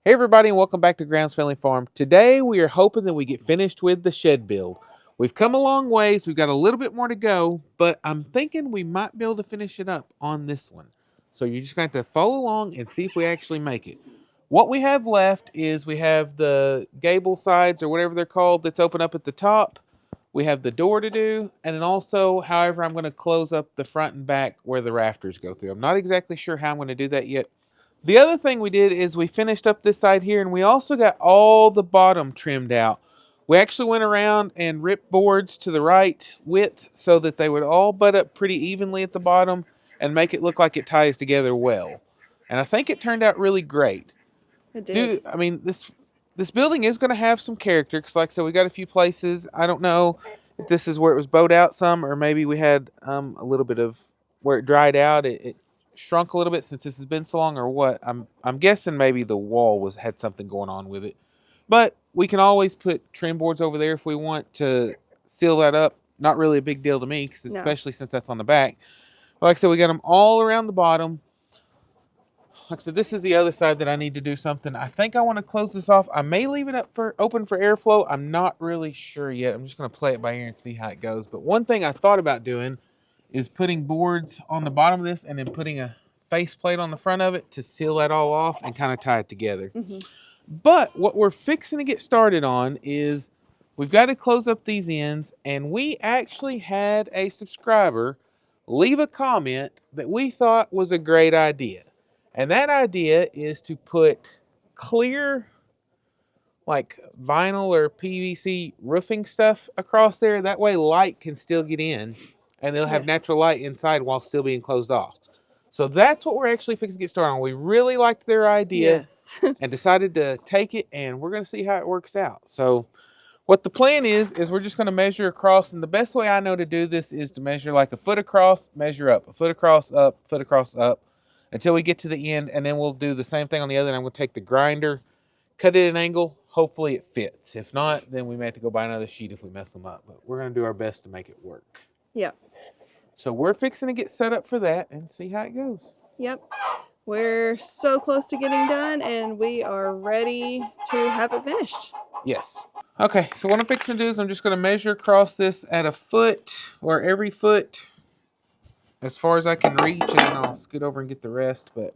Hey everybody, and welcome back to Grounds Family Farm. Today we are hoping that we get finished with the shed build. We've come a long ways, we've got a little bit more to go, but I'm thinking we might be able to finish it up on this one. So you're just going to have to follow along and see if we actually make it. What we have left is we have the gable sides or whatever they're called that's open up at the top. We have the door to do, and then also, however, I'm going to close up the front and back where the rafters go through. I'm not exactly sure how I'm going to do that yet. The other thing we did is we finished up this side here, and we also got all the bottom trimmed out. We actually went around and ripped boards to the right width so that they would all butt up pretty evenly at the bottom and make it look like it ties together well. And I think it turned out really great. It did. I mean, this building is going to have some character because, like I said, we got a few places. I don't know if this is where it was bowed out some, or maybe we had a little bit of where it dried out. It shrunk a little bit since this has been so long, or what? I'm guessing maybe the wall had something going on with it. But we can always put trim boards over there if we want to seal that up. Not really a big deal to me, cause especially since that's on the back. But like I said, we got them all around the bottom. Like I said, this is the other side that I need to do something. I think I want to close this off. I may leave it up for open for airflow. I'm not really sure yet. I'm just going to play it by ear and see how it goes. But one thing I thought about doing is putting boards on the bottom of this and then putting a face plate on the front of it to seal that all off and kind of tie it together. Mm-hmm. But what we're fixing to get started on is we've got to close up these ends, and we actually had a subscriber leave a comment that we thought was a great idea. And that idea is to put clear, like vinyl or PVC roofing stuff across there. That way light can still get in and they'll have natural light inside while still being closed off. So that's what we're actually fixing to get started on. We really liked their idea and decided to take it, and we're going to see how it works out. So what the plan is we're just going to measure across, and the best way I know to do this is to measure like a foot across, measure up, a foot across, up, foot across, up, until we get to the end, and then we'll do the same thing on the other end. I'm going to take the grinder, cut it at an angle. Hopefully it fits. If not, then we may have to go buy another sheet if we mess them up. But we're going to do our best to make it work. Yep. So we're fixing to get set up for that and see how it goes. Yep. We're so close to getting done, and we are ready to have it finished. Yes. Okay, so what I'm fixing to do is I'm just going to measure across this at a foot, or every foot, as far as I can reach, and then I'll scoot over and get the rest. But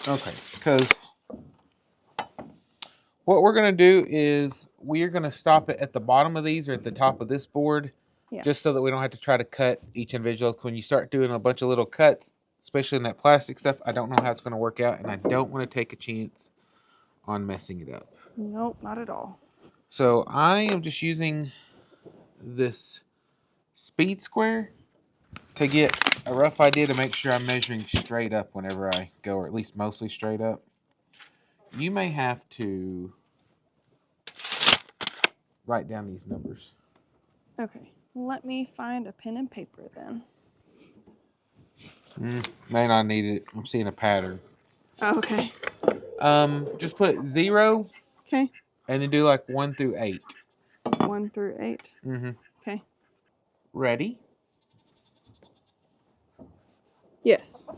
okay, because what we're going to do is we're going to stop it at the bottom of these or at the top of this board, just so that we don't have to try to cut each individual. When you start doing a bunch of little cuts, especially in that plastic stuff, I don't know how it's going to work out, and I don't want to take a chance on messing it up. Nope, not at all. So I am just using this speed square to get a rough idea to make sure I'm measuring straight up whenever I go, or at least mostly straight up. You may have to write down these numbers. Okay, let me find a pen and paper then. May not need it. I'm seeing a pattern. Oh, okay. Just put 0. Okay. And then do like 1 through 8. 1 through 8. Mm-hmm. Okay. Ready? Yes.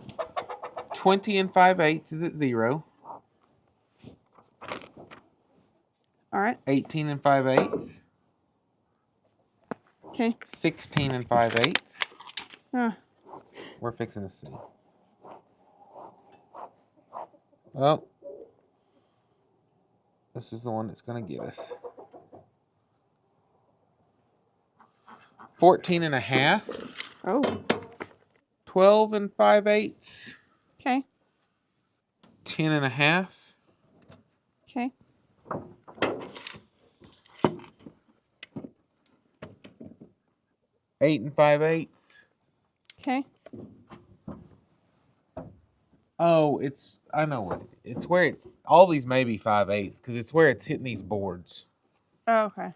20 and 5/8 is at 0. All right. 18 and 5/8. Okay. 16 and 5/8. We're fixing to see. Well, this is the one that's going to get us. 14 and a half. Oh. 12 and 5/8. Okay. 10 and a half. Okay. 8 and 5/8. Okay. Oh, I know what it's where it's all these may be 5/8 because it's where it's hitting these boards. Oh, okay.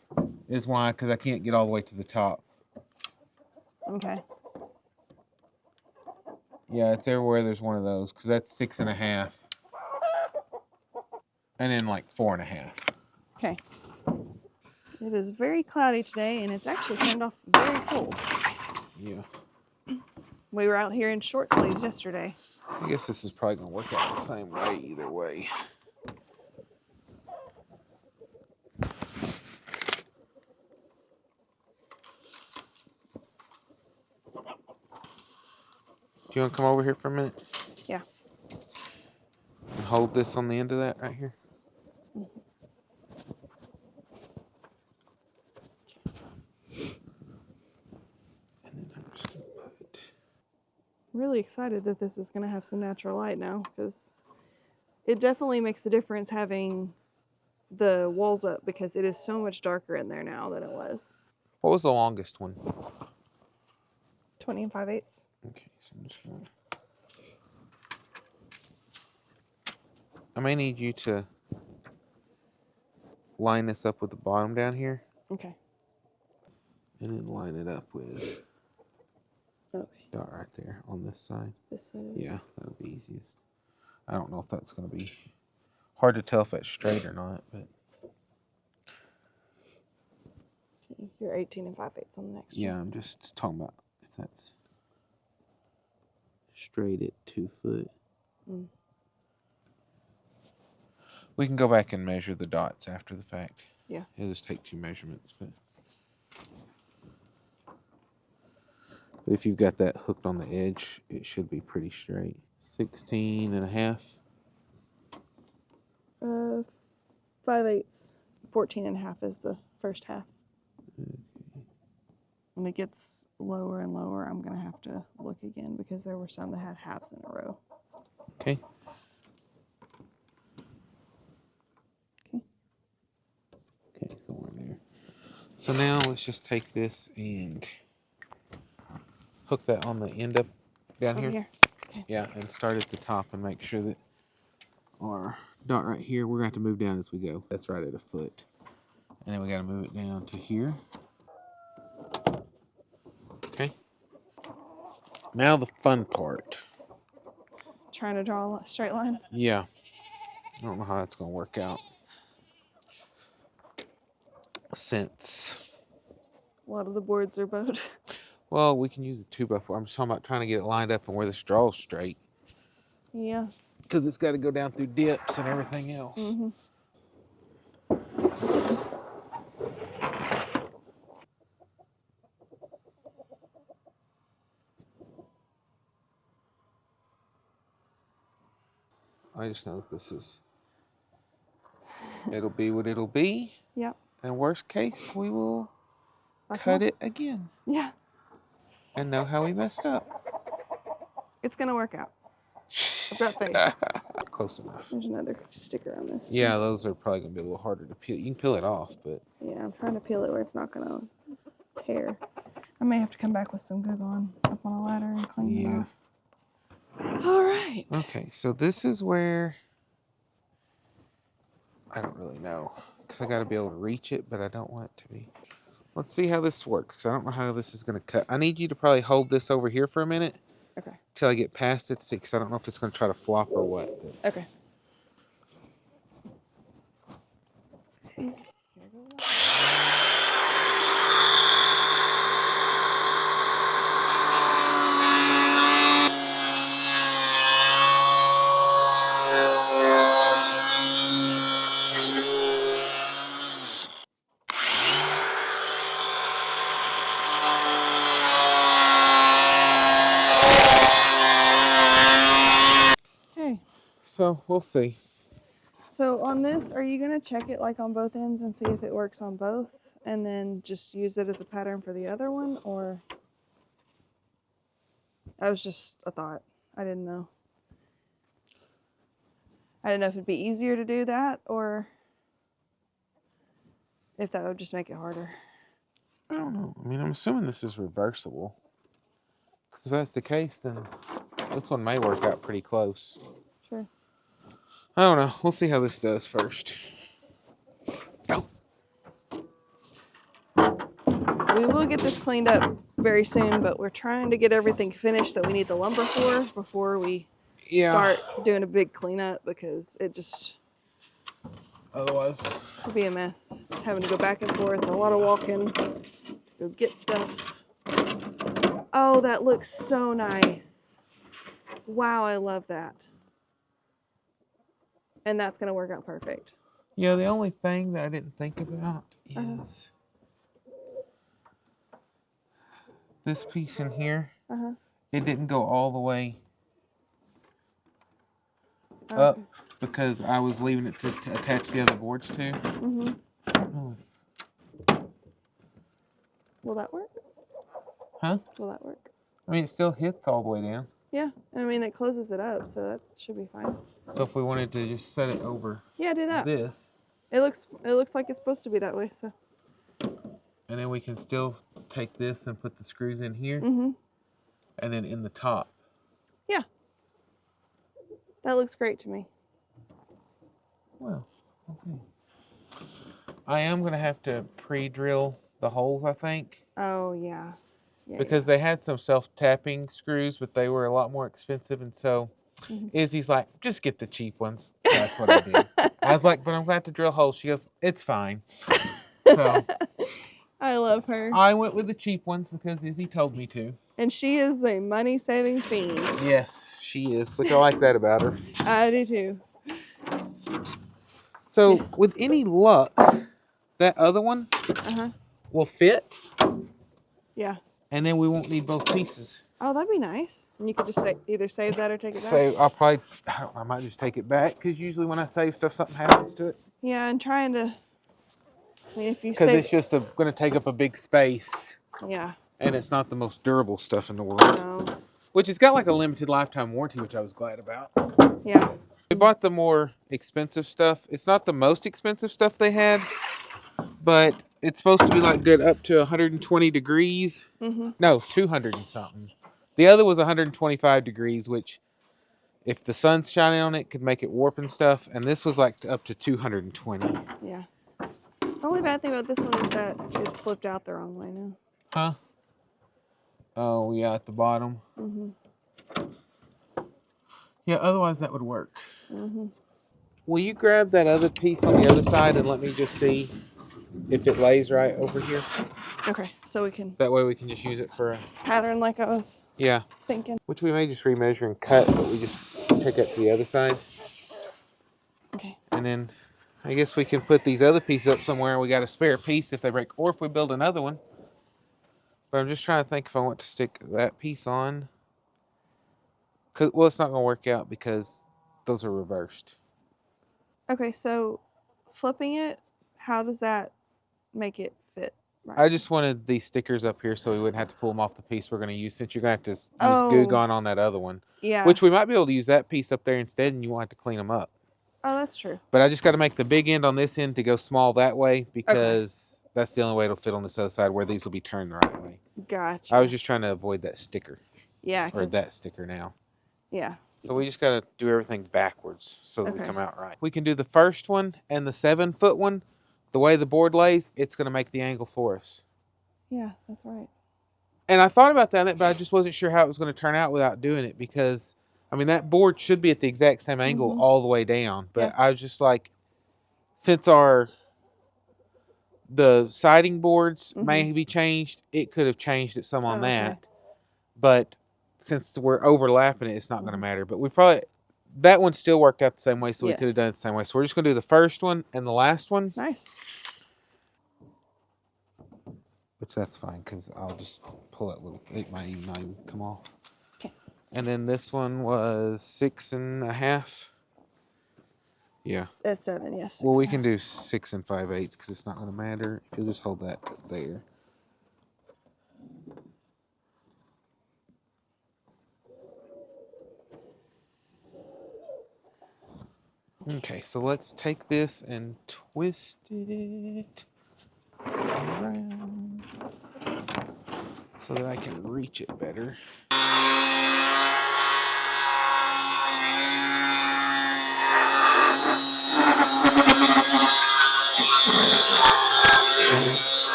is why, because I can't get all the way to the top. Okay. Yeah, it's everywhere there's one of those, because that's 6.5. And then like 4.5. Okay. It is very cloudy today, and it's actually turned off very cold. Yeah. We were out here in short sleeves yesterday. I guess this is probably going to work out the same way either way. Do you want to come over here for a minute? Yeah. And hold this on the end of that right here. Mm-hmm. And then I'm just going to put... Really excited that this is going to have some natural light now, because it definitely makes a difference having the walls up, because it is so much darker in there now than it was. What was the longest one? 20 5/8. Okay, so I'm just going to... I may need you to line this up with the bottom down here. Okay. And then line it up with Okay. dot right there on this side. This side. Yeah, that'll be easiest. I don't know if that's going to be hard to tell if that's straight or not, but You're 18 5/8 on the next yeah, one. I'm just talking about if that's straight at 2 foot. Mm. We can go back and measure the dots after the fact. Yeah. It'll just take 2 measurements, but if you've got that hooked on the edge, it should be pretty straight. 16.5. 5/8. 14.5 is the first half. Okay. When it gets lower and lower, I'm going to have to look again, because there were some that had halves in a row. Okay. Okay, somewhere in there. So now let's just take this and hook that on the end up down Over here. here. Okay. Yeah, and start at the top and make sure that our dot right here, we're going to have to move down as we go. That's right at 1 foot. And then we got to move it down to here. Okay. Now the fun part. Trying to draw a straight line. Yeah. I don't know how that's going to work out. Since... A lot of the boards are bowed. Well, we can use a 2x4. I'm just talking about trying to get it lined up and where the straw's straight. Yeah. Because it's got to go down through dips and everything else. Mm-hmm. I just know that this is... It'll be what it'll be. Yep. And worst case, we will cut it again. Yeah. And know how we messed up. It's going to work out. I've got faith. Close enough. There's another sticker on this. Yeah, those are probably going to be a little harder to peel. You can peel it off, but... Yeah, I'm trying to peel it where it's not going to tear. I may have to come back with some glue on up on a ladder and clean it off. All right. Okay, so this is where... I don't really know. Because I got to be able to reach it, but I don't want it to be... Let's see how this works. I don't know how this is going to cut. I need you to probably hold this over here for a minute. Okay. Till I get past it, because I don't know if it's going to try to flop or what. But... Okay. Here goes that. Okay. So, we'll see. So on this, are you going to check it like on both ends and see if it works on both, and then just use it as a pattern for the other one? Or that was just a thought. I didn't know. I didn't know if it'd be easier to do that, or if that would just make it harder. I don't know. I mean, I'm assuming this is reversible. Because if that's the case, then this one may work out pretty close. Sure. I don't know. We'll see how this does first. Oh. we will get this cleaned up very soon, but we're trying to get everything finished that we need the lumber for before we start doing a big cleanup, because it just Otherwise, would be a mess. Having to go back and forth, a lot of walking, go get stuff. Oh, that looks so nice. Wow, I love that. And that's going to work out perfect. yeah, the only thing that I didn't think about is this piece in here. It didn't go all the way up because I was leaving it to attach the other boards to. Will that work? Huh? Will that work? I mean, it still hits all the way down. Yeah, I mean, it closes it up, so that should be fine. So if we wanted to just set it over do that. This. It looks like it's supposed to be that way, so. And then we can still take this and put the screws in here. And then in the top. Yeah. That looks great to me. Well, okay. I am going to have to pre-drill the holes, I think. Oh, yeah. Because they had some self-tapping screws, but they were a lot more expensive. And so Izzy's like, just get the cheap ones. So that's what I did. I was like, but I'm going to have to drill holes. She goes, it's fine. So I love her. I went with the cheap ones because Izzy told me to. And she is a money-saving fiend. Yes, she is, which I like that about her. I do too. So with any luck, that other one will fit. Yeah. And then we won't need both pieces. Oh, that'd be nice. And you could just either save that or take it back. So I might just take it back, because usually when I save stuff, something happens to it. Yeah, and trying to, I mean, if you because it's just going to take up a big space. Yeah. And it's not the most durable stuff in the world. No. Which it's got like a limited lifetime warranty, which I was glad about. Yeah. We bought the more expensive stuff. It's not the most expensive stuff they had, but it's supposed to be like good up to 120 degrees. No, 200 and something. The other was 125 degrees, which if the sun's shining on it could make it warp and stuff. And this was like up to 220. Yeah. The only bad thing about this one is that it's flipped out the wrong way now. Huh? Oh, yeah, at the bottom. Yeah, otherwise that would work. Will you grab that other piece on the other side and let me just see if it lays right over here? Okay, so we can... That way we can just use it for a... pattern like I was thinking. Which we may just remeasure and cut, but we just take that to the other side. Okay. And then I guess we can put these other pieces up somewhere. We got a spare piece if they break, or if we build another one. But I'm just trying to think if I want to stick that piece on. Well, it's not going to work out because those are reversed. Okay, so flipping it, how does that make it fit? Right. I just wanted these stickers up here so we wouldn't have to pull them off the piece we're going to use, since you're going to have to use Goo Gone on that other one. Yeah. Which we might be able to use that piece up there instead, and you won't have to clean them up. Oh, that's true. But I just got to make the big end on this end to go small that way, because that's the only way it'll fit on this other side, where these will be turned the right way. Gotcha. I was just trying to avoid that sticker. Yeah. Or that sticker now. Yeah. So we just got to do everything backwards so that we come out right. We can do the first one and the 7-foot one. The way the board lays, it's going to make the angle for us. Yeah, that's right. And I thought about that, but I just wasn't sure how it was going to turn out without doing it, because, I mean, that board should be at the exact same angle all the way down. But I was just like, since the siding boards may be changed, it could have changed it some on that. But since we're overlapping it, it's not going to matter. But we probably, that one still worked out the same way, so we could have done it the same way. So we're just going to do the first one and the last one. Nice. Which that's fine, because I'll just pull that little, it might even not even come off. Okay. And then this one was 6.5. Yeah. At 7, yes. Well, we can do 6 5/8 because it's not going to matter. If you'll just hold that there. Okay, so let's take this and twist it around so that I can reach it better.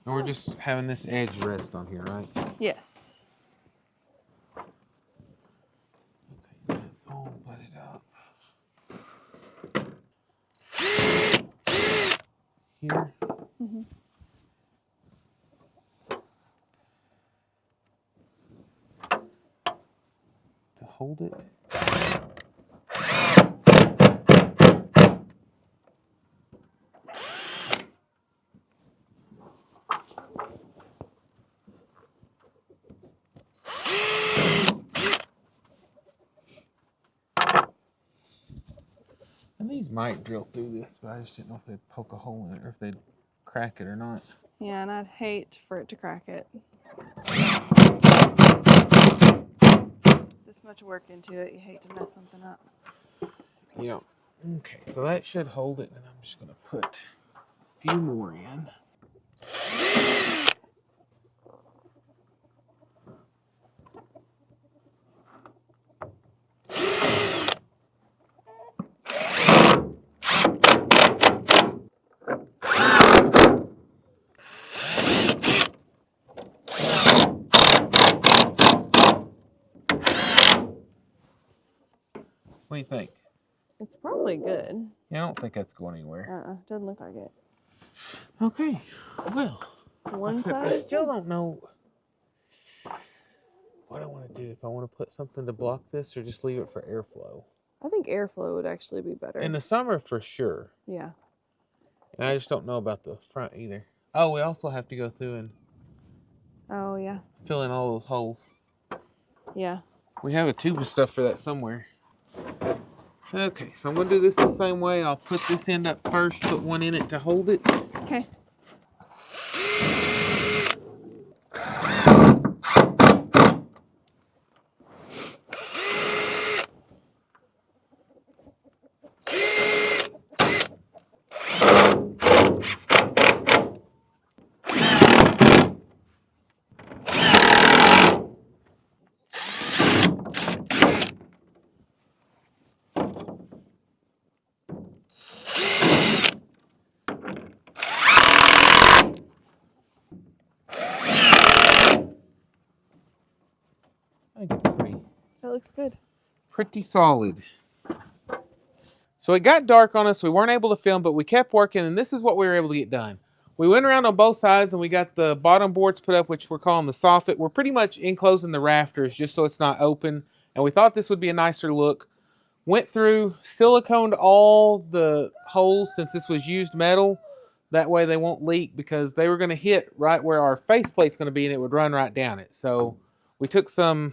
And we're just having this edge rest on here, right? Yes. Okay, let's all butt it up. Here. Mm-hmm. To hold it. And these might drill through this, but I just didn't know if they'd poke a hole in it or if they'd crack it or not. Yeah, and I'd hate for it to crack it. This much work into it, you hate to mess something up. Yeah. Okay, so that should hold it, and I'm just going to put a few more in. What do you think? It's probably good. Yeah, I don't think that's going anywhere. Doesn't look like it. Okay, well, One except side. I still don't know what I want to do. If I want to put something to block this or just leave it for airflow. I think airflow would actually be better. In the summer, for sure. Yeah. And I just don't know about the front either. Oh, we also have to go through and Oh, yeah. fill in all those holes. Yeah. We have a tube of stuff for that somewhere. Okay, so I'm going to do this the same way. I'll put this end up first, put one in it to hold it. Okay. I think it's That looks good. pretty solid. So it got dark on us. We weren't able to film, but we kept working, and this is what we were able to get done. We went around on both sides, and we got the bottom boards put up, which we're calling the soffit. We're pretty much enclosing the rafters just so it's not open, and we thought this would be a nicer look. Went through, siliconed all the holes since this was used metal. That way they won't leak because they were going to hit right where our faceplate's going to be, and it would run right down it. So we took some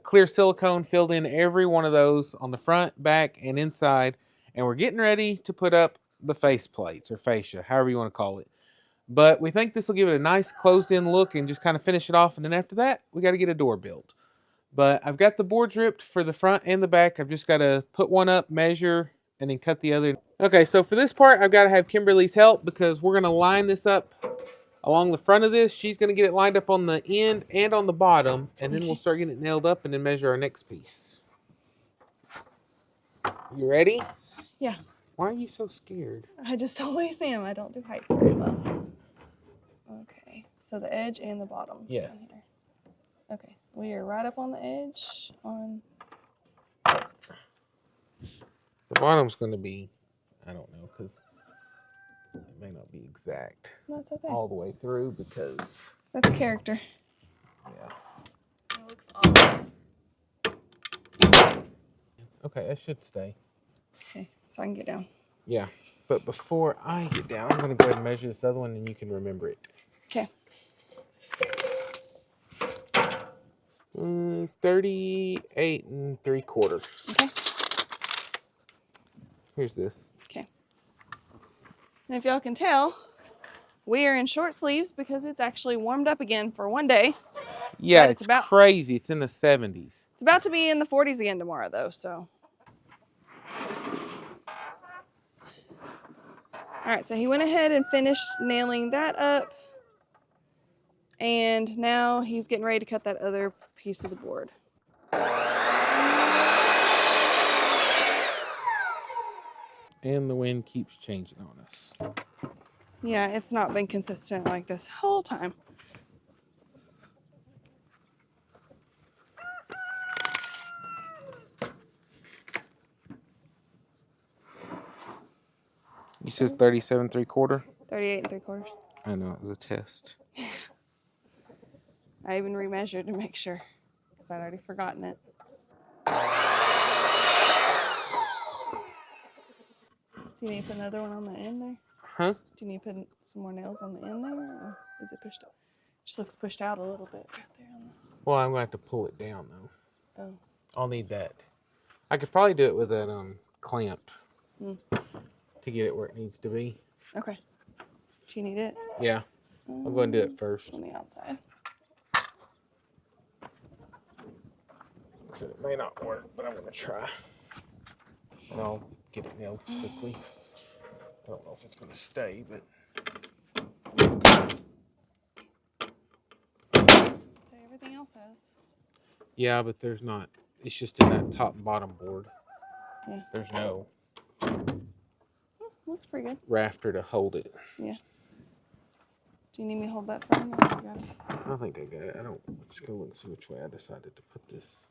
clear silicone, filled in every one of those on the front, back, and inside, and we're getting ready to put up the faceplates or fascia, however you want to call it. But we think this will give it a nice closed-in look and just kind of finish it off. And then after that, we got to get a door built. But I've got the boards ripped for the front and the back. I've just got to put one up, measure, and then cut the other. Okay, so for this part, I've got to have Kimberly's help because we're going to line this up along the front of this. She's going to get it lined up on the end and on the bottom, and then we'll start getting it nailed up and then measure our next piece. You ready? Yeah. Why are you so scared? I just always am. I don't do heights very well. Okay. So the edge and the bottom. Yes. Okay. We are right up on the edge on. The bottom's going to be, I don't know, because it may not be exact. That's okay. All the way through because. That's character. Yeah. It looks awesome. Okay, that should stay. Okay, so I can get down. Yeah, but before I get down, I'm going to go ahead and measure this other one and you can remember it. Okay. 38 3/4. Okay. Here's this. Okay. And if y'all can tell, we are in short sleeves because it's actually warmed up again for one day. Yeah, it's crazy. It's in the 70s. It's about to be in the 40s again tomorrow, though, so. All right, so he went ahead and finished nailing that up. And now he's getting ready to cut that other piece of the board. And the wind keeps changing on us. Yeah, it's not been consistent like this whole time. You said 37 3/4? 38 3/4. I know, it was a test. I even remeasured to make sure because I'd already forgotten it. Do you need to put another one on the end there? Huh? Do you need to put some more nails on the end there, or is it pushed up? Just looks pushed out a little bit right there. Well, I'm going to have to pull it down, though. Oh. I'll need that. I could probably do it with that clamp to get it where it needs to be. Okay. Do you need it? Yeah. I'll go and do it first. On the outside. So it may not work, but I'm going to try. And I'll get it nailed quickly. I don't know if it's going to stay, but... Say everything else has. Yeah, but there's not. It's just in that top and bottom board. Yeah. There's no Looks pretty good. rafter to hold it. Yeah. Do you need me to hold that frame? Or you got it? I think I got it. I don't. Let's go look and see which way I decided to put this.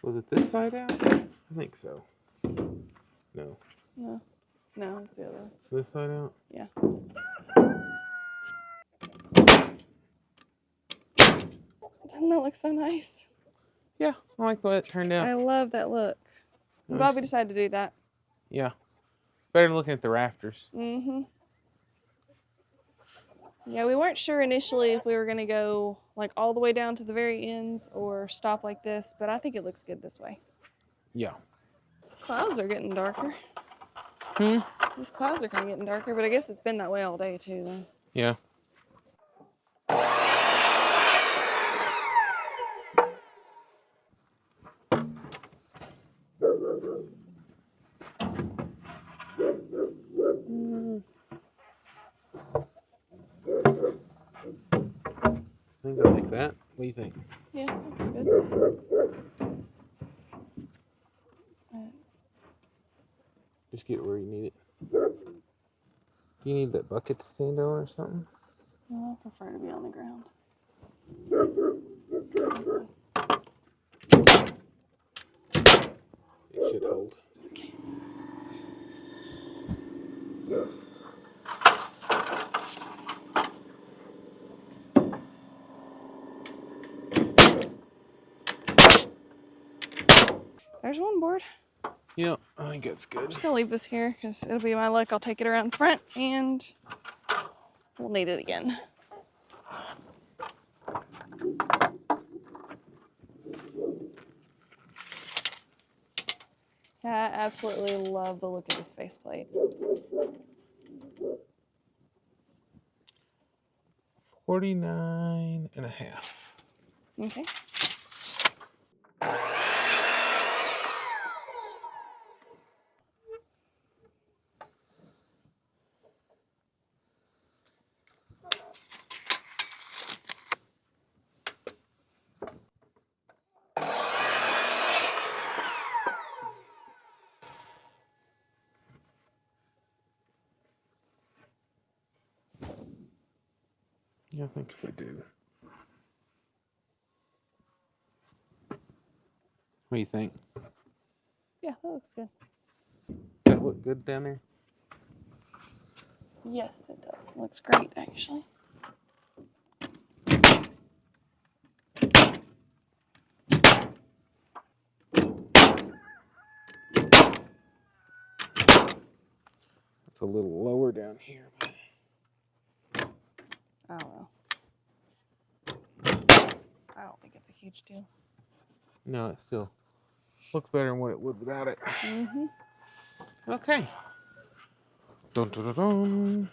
Was it this side out? I think so. No. No. No, it's the other. This side out? Yeah. Doesn't that look so nice? Yeah, I like the way it turned out. I love that look. I'm glad we decided to do that. Yeah. Better than looking at the rafters. Mm-hmm. Yeah, we weren't sure initially if we were going to go like all the way down to the very ends or stop like this, but I think it looks good this way. Yeah. Clouds are getting darker. These clouds are kind of getting darker, but I guess it's been that way all day too, though. Yeah. I think I like that. What do you think? Yeah, looks good. Just get it where you need it. Do you need that bucket to stand on or something? No, I prefer to be on the ground. It should hold. Okay. There's one board. Yeah, I think that's I'm good. just gonna leave this here because it'll be my luck. I'll take it around front and we'll need it again. Yeah, I absolutely love the look of this faceplate. 49.5. Okay. Yeah, I think if we do. What do you think? Yeah, that looks good. Does that look good down there? Yes, it does. Looks great, actually. It's a little lower down here, but I don't know. I don't think it's a huge deal. no, it still looks better than what it would without it. Mm-hmm. Okay. Dun, dun, dun, dun.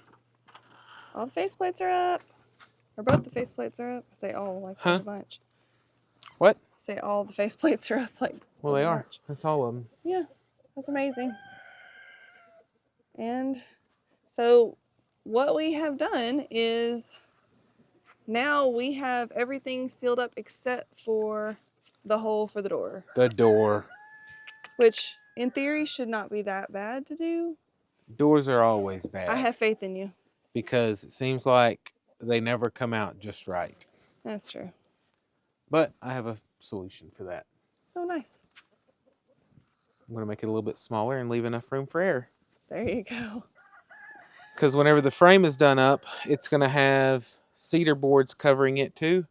All the faceplates are up. Or both the faceplates are up. I say all like a bunch. What? Say all the faceplates are up like Well, they are. bunch. That's all of them. Yeah, that's amazing. And so what we have done is now we have everything sealed up except for the hole for the door. The door. Which in theory should not be that bad to do. Doors are always bad. I have faith in you. because it seems like they never come out just right. That's true. But I have a solution for that. Oh, nice. I'm going to make it a little bit smaller and leave enough room for air. There you go. Because whenever the frame is done up, it's going to have cedar boards covering it too.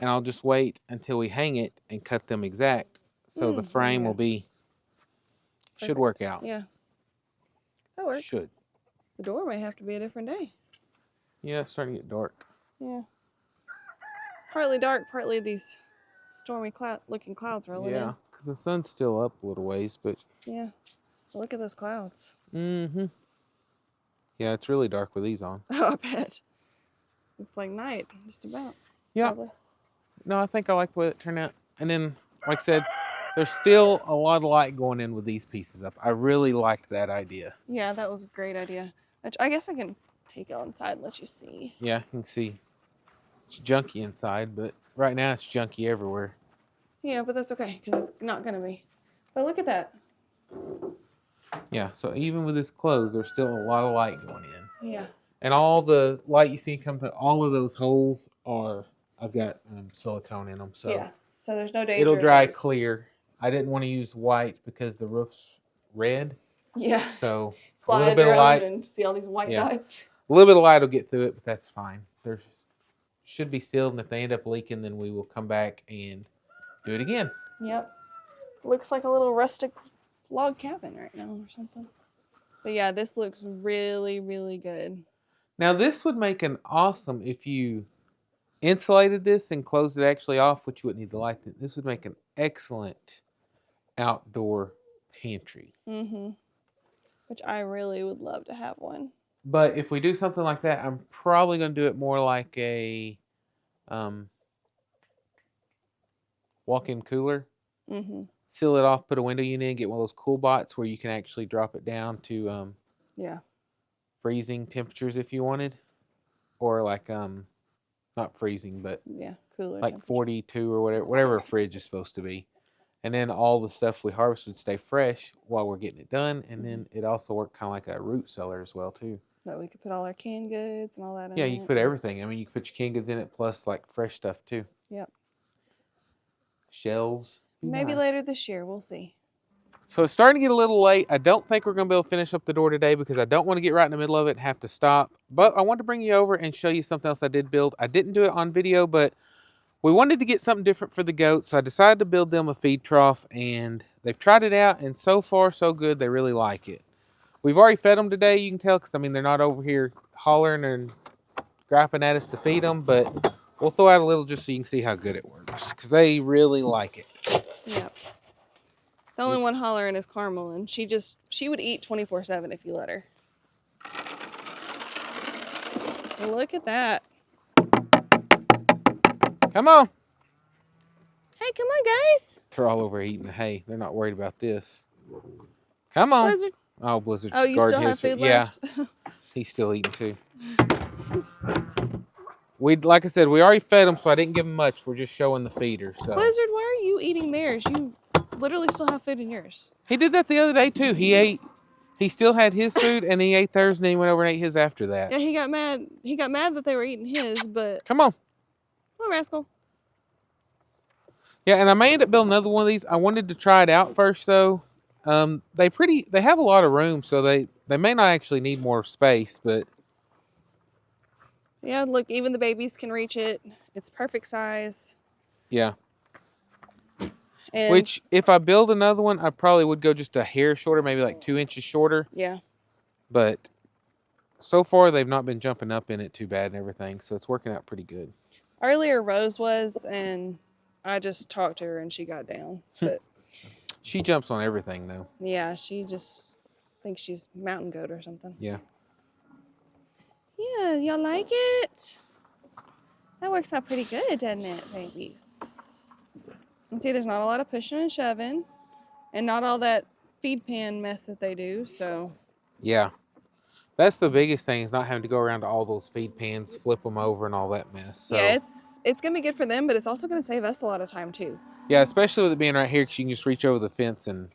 And I'll just wait until we hang it and cut them exact. So the frame yeah. will be, should Perfect. work out. Yeah. That works. Should. The door may have to be a different day. Yeah, it's starting to get dark. Yeah. Partly dark, partly these stormy looking clouds rolling in. Yeah, because the sun's still up a little ways, but... Yeah. Look at those clouds. Mm-hmm. Yeah, it's really dark with these on. Oh, I bet. It's like night, just about. Yeah. Probably. No, I think I like the way it turned out. And then, like I said, there's still a lot of light going in with these pieces up. I really liked that idea. Yeah, that was a great idea. I guess I can take it inside and let you see. Yeah, you can see it's junky inside, but right now it's junky everywhere. Yeah, but that's okay, because it's not going to be. But look at that. Yeah, so even with this closed, there's still a lot of light going in. Yeah. And all the light you see come through all of those holes are, I've got silicone in them. So yeah, so there's no danger. It'll dry clear. I didn't want to use white because the roof's red. Yeah. So Fly a little bit of light. And see all these white dots. A little bit of light will get through it, but that's fine. There should be sealed, and if they end up leaking, then we will come back and do it again. Yep. Looks like a little rustic log cabin right now or something. But yeah, this looks really, really good. Now this would make an awesome, if you insulated this and closed it actually off, which you wouldn't need the light, this would make an excellent outdoor pantry. Mm-hmm. Which I really would love to have one. But if we do something like that, I'm probably going to do it more like a walk-in cooler. Mm-hmm. Seal it off, put a window unit in, get one of those cool bots where you can actually drop it down to freezing temperatures if you wanted. Or like, not freezing, but cooler like 42 or whatever a fridge is supposed to be. And then all the stuff we harvest would stay fresh while we're getting it done. And then it also worked kind of like a root cellar as well, too. But we could put all our canned goods and all that in it. Yeah, you can put everything. I mean, you can put your canned goods in it plus like fresh stuff, too. Yep. Shelves. Maybe later this year. We'll see. So it's starting to get a little late. I don't think we're going to be able to finish up the door today because I don't want to get right in the middle of it and have to stop. But I wanted to bring you over and show you something else I did build. I didn't do it on video, but we wanted to get something different for the goats. So I decided to build them a feed trough, and they've tried it out, and so far so good. They really like it. We've already fed them today, you can tell, because I mean they're not over here hollering and griping at us to feed them, but we'll throw out a little just so you can see how good it works because they really like it. Yep. The only one hollering is Carmel, and she would eat 24/7 if you let her. Look at that. Come on. Hey, come on, guys. They're all over eating the hay. They're not worried about this. Come on. Blizzard. Oh, Blizzard's you guarding still his have food left. left? He's still eating too. Like I said, we already fed him, so I didn't give him much. We're just showing the feeder. So Blizzard, why are you eating theirs? You literally still have food in yours. He did that the other day too. He still had his food, and he ate theirs, and then he went over and ate his after that. Yeah, he got mad. He got mad that they were eating his, but come on, rascal. Yeah, and I may end up building another one of these. I wanted to try it out first, though. They have a lot of room, so they may not actually need more space, but yeah, look, even the babies can reach it. It's perfect size. Yeah. And which, if I build another one, I probably would go just a hair shorter, maybe like 2 inches shorter. Yeah. But so far, they've not been jumping up in it too bad and everything, so it's working out pretty good. Earlier, Rose was, and I just talked to her and she got down. But she jumps on everything, though. Yeah, she just thinks she's mountain goat or something. Yeah. Yeah, y'all like it? That works out pretty good, doesn't it, babies? And see, there's not a lot of pushing and shoving, and not all that feed pan mess that they do, so. Yeah. That's the biggest thing, is not having to go around to all those feed pans, flip them over, and all that mess. So. Yeah, it's going to be good for them, but it's also going to save us a lot of time, too. Yeah, especially with it being right here, because you can just reach over the fence and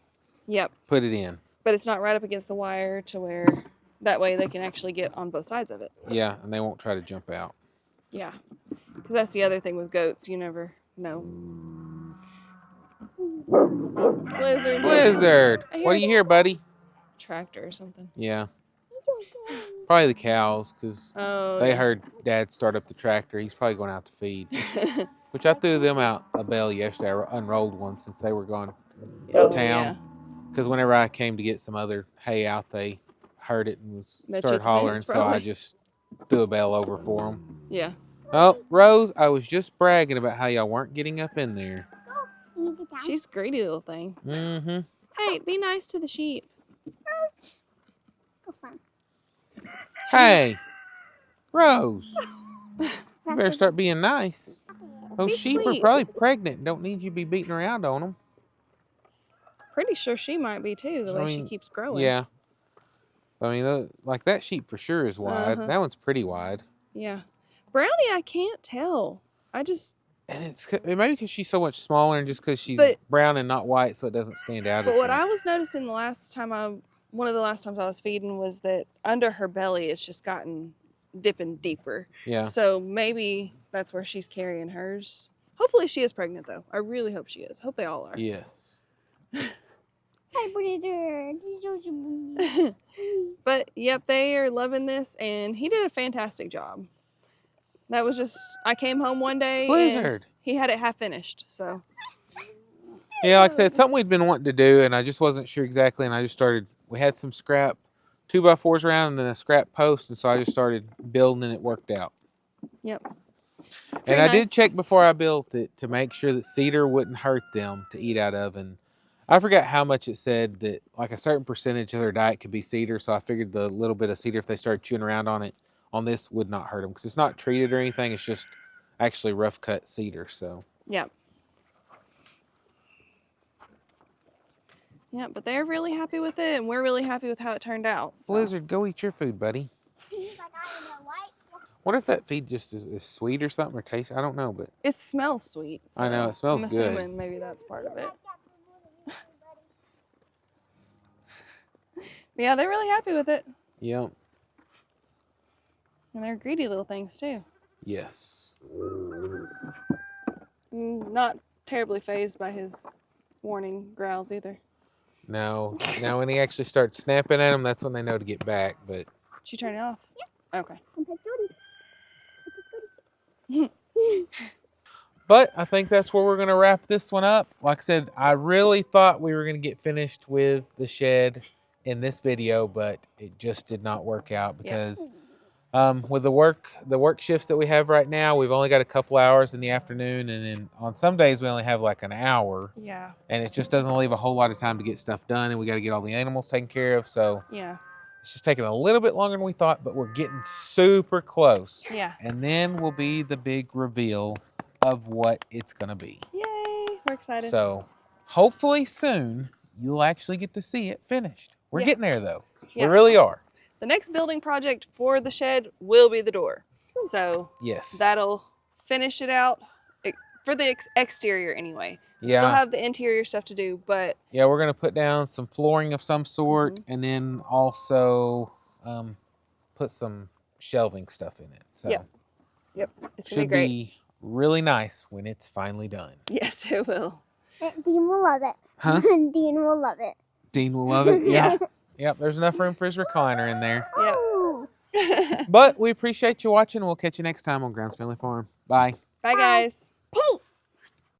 put it in. But it's not right up against the wire to where That way they can actually get on both sides of it. Yeah, and they won't try to jump out. Yeah. Because that's the other thing with goats. You never know. Blizzard. Blizzard! I What do hear you hear, buddy? tractor or something. Yeah. Probably the cows, because Oh, they yeah. heard Dad start up the tractor. He's probably going out to feed. Which I threw them out a bale yesterday. I unrolled one since they were going to town. Yeah. Because whenever I came to get some other hay out, they heard it and Bet you started at the hollering. fence, So I probably. just threw a bale over for them. Yeah. Oh, Rose, I was just bragging about how y'all weren't getting up in there. She's a greedy little thing. Mm-hmm. Hey, be nice to the sheep. Hey, Rose, you better start being nice. Those Be sheep are sweet. probably pregnant and don't need you to be beating around on them. Pretty sure she might be too, the way she keeps growing. Yeah. I mean, like that sheep for sure is wide. Uh-huh. That one's pretty wide. Yeah. Brownie, I can't tell. And it may be because she's so much smaller and just because she's brown and not white, so it doesn't stand out as But what much. I was noticing one of the last times I was feeding was that under her belly it's just gotten dipping deeper. Yeah. So maybe that's where she's carrying hers. Hopefully she is pregnant though. I really hope she is. Hope they all are. Yes. But yep, they are loving this, and he did a fantastic job. That was just, I came home one day Blizzard. and he had it half finished. So yeah, like I said, it's something we'd been wanting to do, and I just wasn't sure exactly, and I just started. We had some scrap 2x4s around, and then a scrap post, and so I just started building, and it worked out. Yep. And I did check before I built it to make sure that cedar wouldn't hurt them to eat out of, and I forgot how much it said that like a certain percentage of their diet could be cedar, so I figured the little bit of cedar, if they started chewing around on it, on this, would not hurt them because it's not treated or anything. It's just actually rough cut cedar. So yeah. Yeah, but they're really happy with it, and we're really happy with how it turned out. So. Blizzard, go eat your food, buddy. What if that feed just is sweet or something, or tastes? I don't know, but it smells sweet. So I know it smells good. I'm assuming maybe that's part of it. But yeah, they're really happy with it. Yep. And they're greedy little things too. Yes. Not terribly fazed by his warning growls either. No. Now when he actually starts snapping at them, that's when they know to get back. But did you turn it off? Yeah. Okay. But I think that's where we're going to wrap this one up. Like I said, I really thought we were going to get finished with the shed in this video, but it just did not work out because with the work shifts that we have right now, we've only got a couple hours in the afternoon, and then on some days we only have like an hour. Yeah. And it just doesn't leave a whole lot of time to get stuff done, and we got to get all the animals taken care of. So yeah, it's just taking a little bit longer than we thought, but we're getting super close. Yeah. And then will be the big reveal of what it's going to be. Yay! We're excited. So hopefully soon you'll actually get to see it finished. We're getting there though. Yeah. We really are. The next building project for the shed will be the door. So yes, that'll finish it out for the exterior anyway. Yeah. Still have the interior stuff to do, but yeah, we're gonna put down some flooring of some sort, and then also put some shelving stuff in it. So yep, it's should be really nice when it's finally done. Yes, it will. Dean will love it. Huh? Dean will love it. Dean will love it. Yeah. Yep. There's enough room for his recliner in there. Yep. But we appreciate you watching. We'll catch you next time on Grounds Family Farm. Bye. Bye, guys.